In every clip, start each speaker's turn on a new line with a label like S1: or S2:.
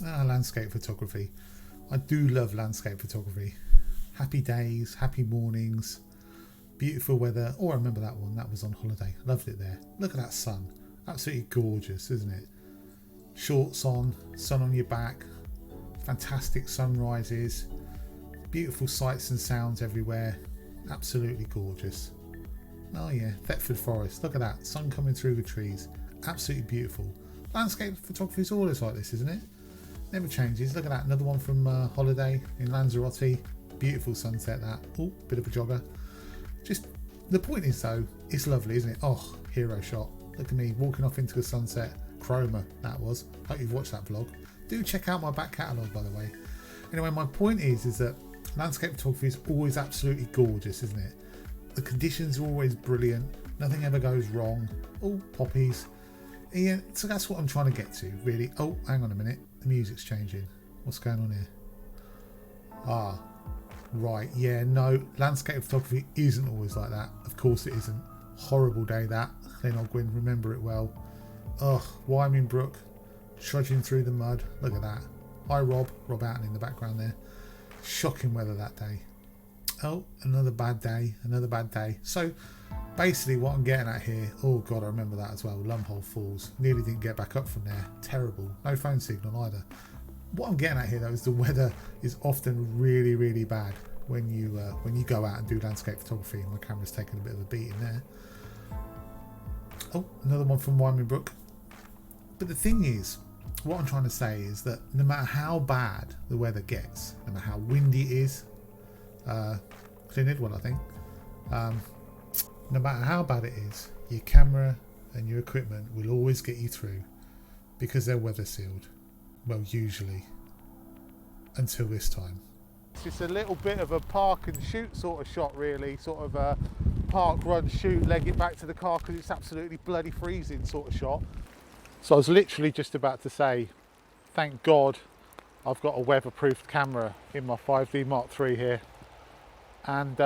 S1: Landscape photography. I do love landscape photography. Happy days, happy mornings, beautiful weather. Oh, I remember that one. That was on holiday. Loved it there. Look at that sun. Absolutely gorgeous, isn't it? Shorts on, sun on your back. Fantastic sunrises. Beautiful sights and sounds everywhere. Absolutely gorgeous. Oh yeah, Thetford Forest. Look at that. Sun coming through the trees. Absolutely beautiful. Landscape photography is always like this, isn't it? Never changes. Look at that. Another one from holiday in Lanzarote. Beautiful sunset that. Oh, bit of a jogger. Just the point is though, it's lovely, isn't it? Oh, hero shot. Look at me walking off into the sunset. Chroma that was. Hope you've watched that vlog. Do check out my back catalogue, by the way. Anyway, my point is that landscape photography is always absolutely gorgeous, isn't it? The conditions are always brilliant. Nothing ever goes wrong. Oh, poppies. Yeah, so that's what I'm trying to get to, really. Oh, hang on a minute. The music's changing. What's going on here? Ah, right. Yeah, no, landscape photography isn't always like that. Of course it isn't. Horrible day that. Llyn Ogwyn, remember it well. Ugh, Wyoming Brook, trudging through the mud. Look at that. Hi Rob Oughton in the background there. Shocking weather that day. Oh, another bad day, another bad day. So basically what I'm getting at here, oh god, I remember that as well. Lumhole Falls, nearly didn't get back up from there. Terrible. No phone signal either. What I'm getting at here though is the weather is often really, really bad when you go out and do landscape photography. My camera's taking a bit of a beating there. Oh, another one from Wyoming Brook. But the thing is, what I'm trying to say is that no matter how bad the weather gets, no matter how windy it is, Llyn Ogwyn, I think, no matter how bad it is, your camera and your equipment will always get you through because they're weather sealed. Well, usually, until this time. It's just a little bit of a park and shoot sort of shot, really, sort of a park, run, shoot, leg it back to the car because it's absolutely bloody freezing sort of shot. So I was literally just about to say, thank God I've got a weatherproofed camera in my 5D Mark III here. And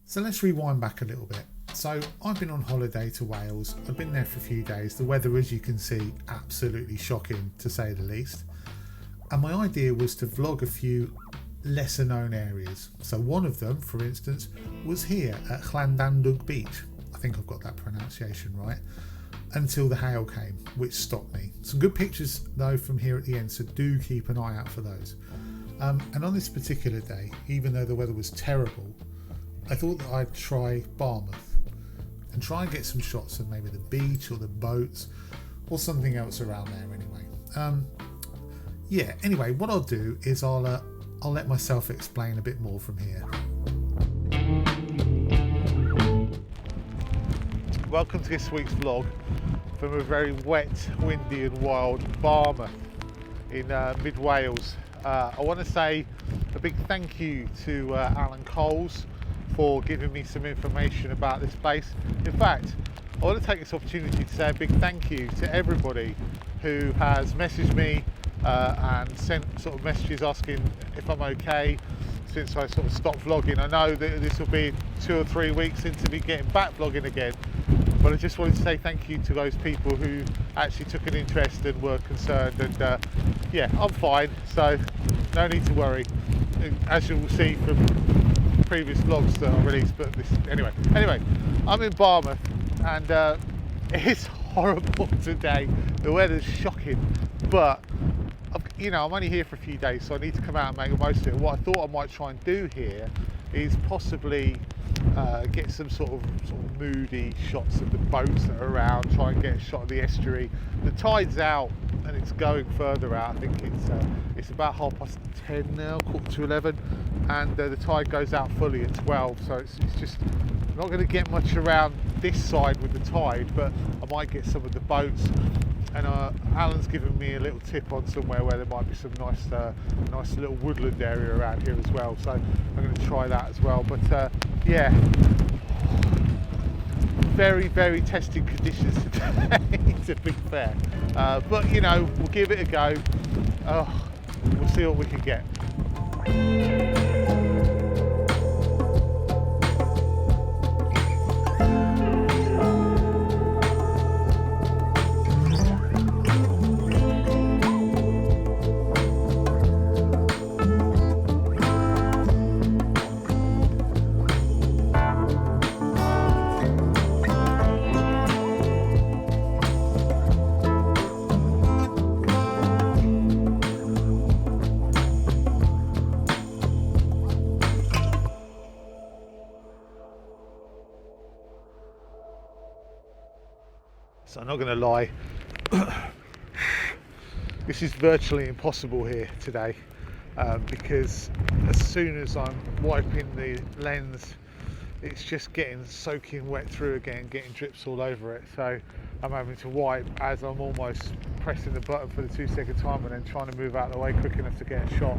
S1: so let's rewind back a little bit. So I've been on holiday to Wales. I've been there for a few days. The weather, as you can see, absolutely shocking to say the least. And my idea was to vlog a few lesser known areas. So one of them, for instance, was here at Llandandwg Beach. I think I've got that pronunciation right. Until the hail came, which stopped me. Some good pictures though from here at the end, so do keep an eye out for those. And on this particular day, even though the weather was terrible, I thought that I'd try Barmouth and try and get some shots of maybe the beach or the boats or something else around there anyway. Yeah, anyway, what I'll do is I'll let myself explain a bit more from here. Welcome to this week's vlog from a very wet, windy and wild Barmouth in mid Wales. I want to say a big thank you to Alan Coles for giving me some information about this place. In fact, I want to take this opportunity to say a big thank you to everybody who has messaged me and sent sort of messages asking if I'm okay since I sort of stopped vlogging. I know that this will be 2 or 3 weeks into me getting back vlogging again, but I just wanted to say thank you to those people who actually took an interest and were concerned. And yeah, I'm fine, so no need to worry, as you will see from previous vlogs that I released. But this anyway, I'm in Barmouth and it's horrible today. The weather's shocking, but you know, I'm only here for a few days, so I need to come out and make the most of it. What I thought I might try and do here is possibly get some sort of moody shots of the boats that are around, try and get a shot of the estuary. The tide's out and it's going further out. I think it's about 10:30 now, 11:15, and the tide goes out fully at 12, so it's just not going to get much around this side with the tide, but I might get some of the boats. And Alan's given me a little tip on somewhere where there might be some nice little woodland area around here as well, so I'm going to try that as well. But yeah, very, very testing conditions today to be fair, but you know, we'll give it a go. We'll see what we can get. I'm not going to lie, this is virtually impossible here today, because as soon as I'm wiping the lens, it's just getting soaking wet through again, getting drips all over it. So I'm having to wipe as I'm almost pressing the button for the 2-second timer and then trying to move out of the way quick enough to get a shot.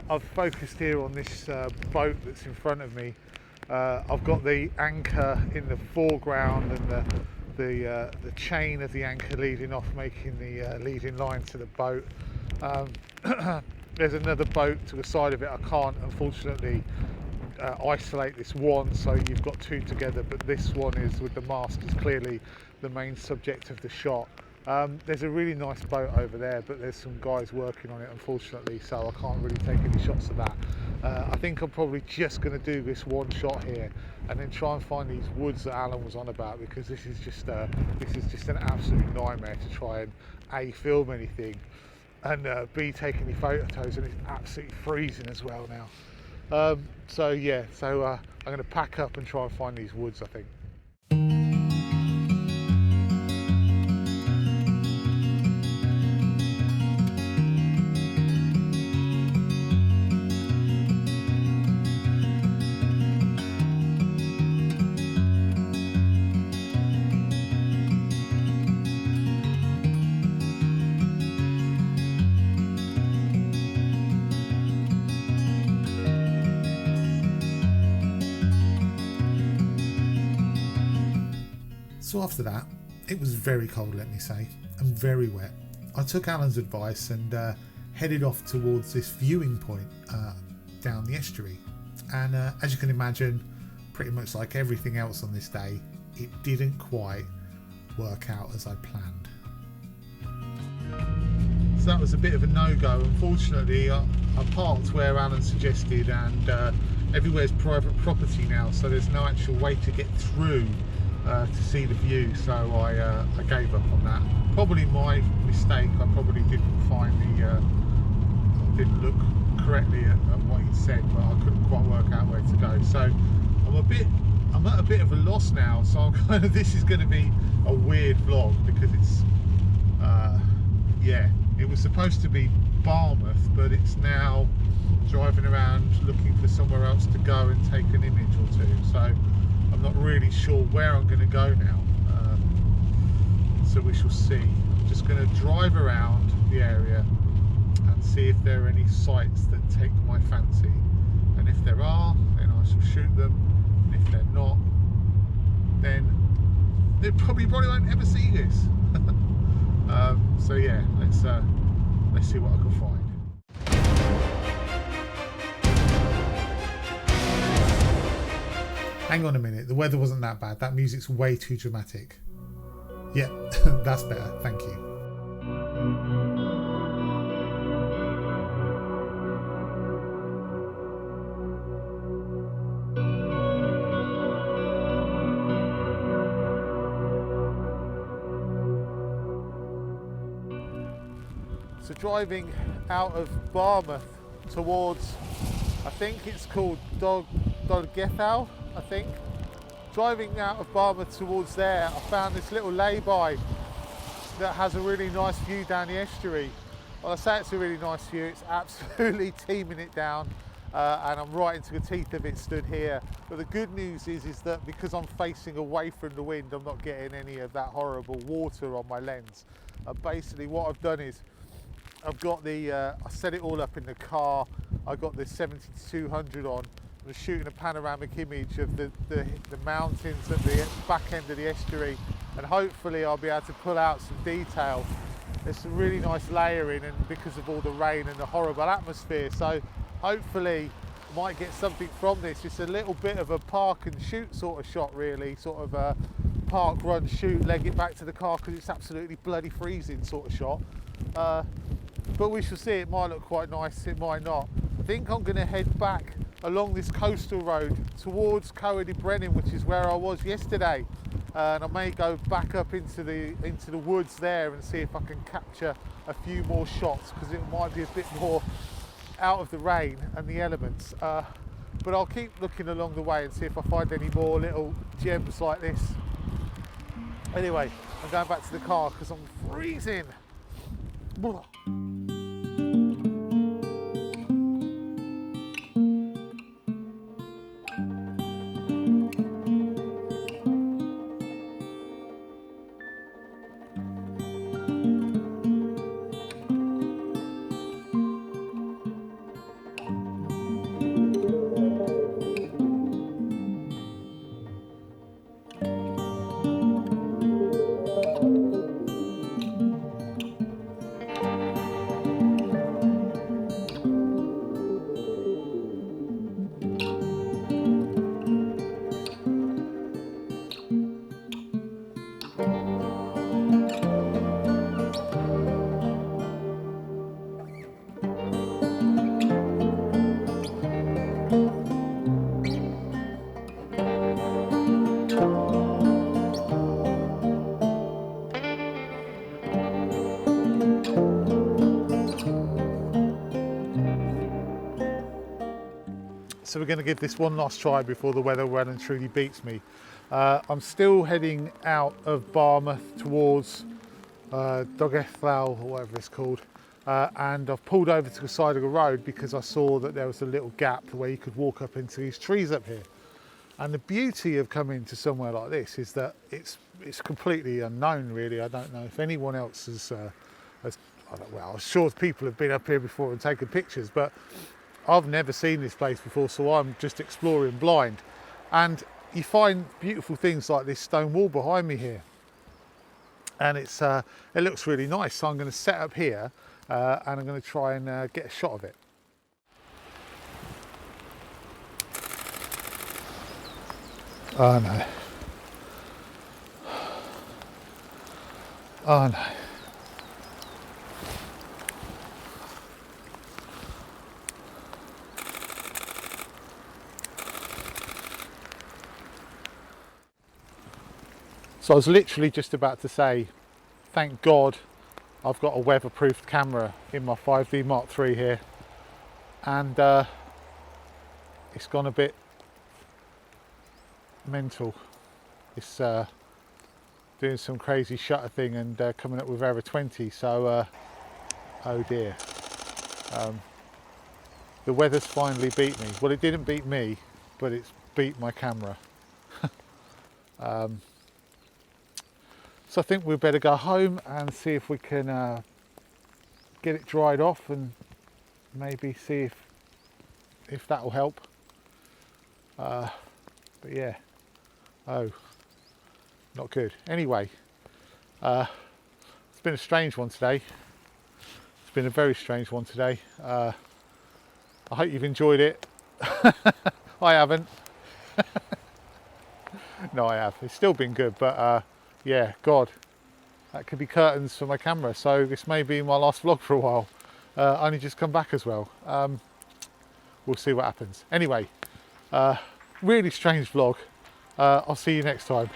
S1: I've focused here on this boat that's in front of me. I've got the anchor in the foreground and the chain of the anchor leading off, making the leading line to the boat. There's another boat to the side of it. I can't, unfortunately, isolate this one, so you've got two together, but this one is with the mast is clearly the main subject of the shot. There's a really nice boat over there, but there's some guys working on it, unfortunately, so I can't really take any shots of that. I think I'm probably just going to do this one shot here and then try and find these woods that Alan was on about, because this is just an absolute nightmare to try and A, film anything, and B, take any photos, and it's absolutely freezing as well now. So I'm going to pack up and try and find these woods, I think. So after that, it was very cold, let me say, and very wet. I took Alan's advice and headed off towards this viewing point down the estuary. And as you can imagine, pretty much like everything else on this day, it didn't quite work out as I planned. So that was a bit of a no-go. Unfortunately, I parked where Alan suggested, and everywhere's private property now, so there's no actual way to get through to see the view, so I gave up on that. Probably my mistake. I probably didn't find didn't look correctly at what he said, but I couldn't quite work out where to go. So I'm at a bit of a loss now. So I'm kind of, this is going to be a weird vlog, because it's it was supposed to be Barmouth, but it's now driving around looking for somewhere else to go and take an image or two. So I'm not really sure where I'm going to go now, so we shall see. I'm just going to drive around the area and see if there are any sites that take my fancy, and if there are, then I shall shoot them, and if they're not, then they probably won't ever see this. So yeah, let's see what I can find. Hang on a minute, the weather wasn't that bad. That music's way too dramatic. Yeah, that's better, thank you. So driving out of Barmouth towards, I think it's called Dolgethal, I think. Driving out of Barmouth towards there, I found this little lay-by that has a really nice view down the estuary. Well, I say it's a really nice view, it's absolutely teeming it down, and I'm right into the teeth of it stood here. But the good news is that because I'm facing away from the wind, I'm not getting any of that horrible water on my lens. Basically what I've done is I've got I set it all up in the car. I got the 70-200 on. I'm shooting a panoramic image of the mountains at the back end of the estuary, and hopefully I'll be able to pull out some detail. There's some really nice layering, and because of all the rain and the horrible atmosphere, so hopefully I might get something from this. It's a little bit of a park and shoot sort of shot, really, sort of a park, run, shoot, leg it back to the car because it's absolutely bloody freezing sort of shot. But we shall see. It might look quite nice, it might not. I think I'm going to head back along this coastal road towards Coed y Brenin, which is where I was yesterday, and I may go back up into the woods there and see if I can capture a few more shots, because it might be a bit more out of the rain and the elements. But I'll keep looking along the way and see if I find any more little gems like this. Anyway, I'm going back to the car because I'm freezing. So we're going to give this one last try before the weather well and truly beats me. I'm still heading out of Barmouth towards Dogethlau, or whatever it's called, and I've pulled over to the side of the road because I saw that there was a little gap where you could walk up into these trees up here. And the beauty of coming to somewhere like this is that it's completely unknown, really. I don't know if anyone else has well, I'm sure people have been up here before and taken pictures, but I've never seen this place before, so I'm just exploring blind. And you find beautiful things like this stone wall behind me here, and it looks really nice. So I'm going to set up here and I'm going to try and get a shot of it. Oh no. Oh no. So I was literally just about to say, thank God I've got a weatherproofed camera in my 5D Mark III here, and it's gone a bit mental. It's doing some crazy shutter thing and coming up with error 20, so oh dear. The weather's finally beat me. Well, it didn't beat me, but it's beat my camera. So I think we'd better go home and see if we can get it dried off and maybe see if that will help. But yeah, oh, not good. Anyway, it's been a strange one today. It's been a very strange one today. I hope you've enjoyed it. I haven't. No, I have. It's still been good, but yeah, God, that could be curtains for my camera. So this may be my last vlog for a while. Only just come back as well. We'll see what happens. Anyway, really strange vlog. I'll see you next time.